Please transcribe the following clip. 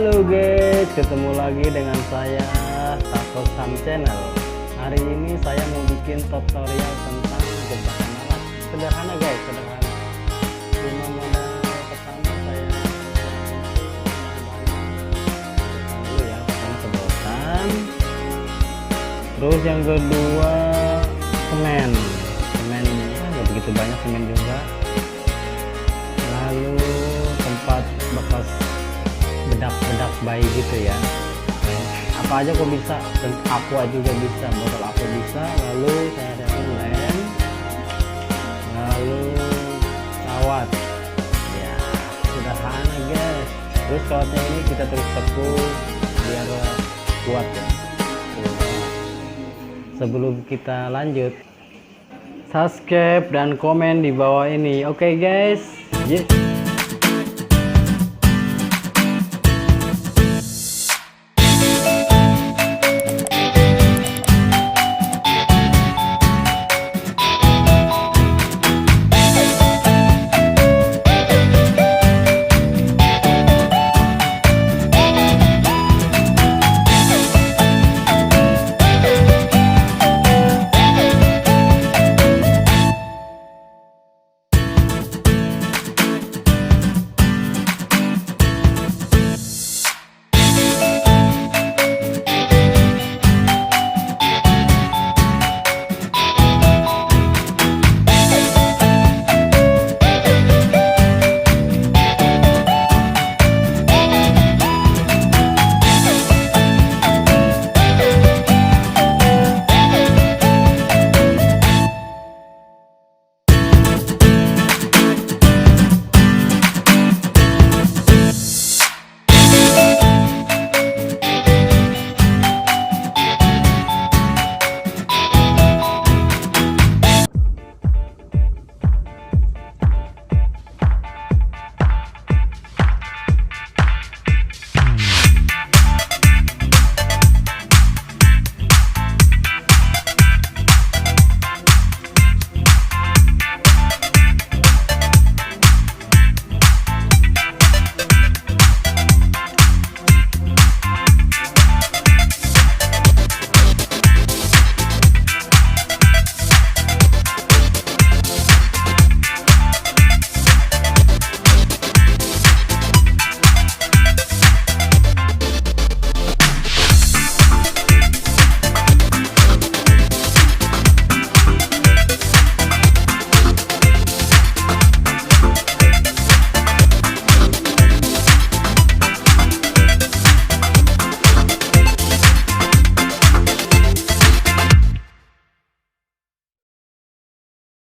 Halo guys, ketemu lagi dengan saya Sam Channel. Hari ini saya mau bikin tutorial tentang jebakan lalat. Sederhana guys, sederhana. Cuma modal pertama saya dulu ya, pertama sedotan. Terus yang kedua semen nggak begitu banyak semen juga. Lalu tempat bekas bedak bayi gitu ya, apa aja kok bisa, aqua juga bisa, botol aqua bisa. Lalu saya ada lem, lalu kawat ya, sederhana guys. Terus kawatnya ini kita terus tepuk biar kuat ya. Sebelum kita lanjut, subscribe dan komen di bawah ini, oke guys.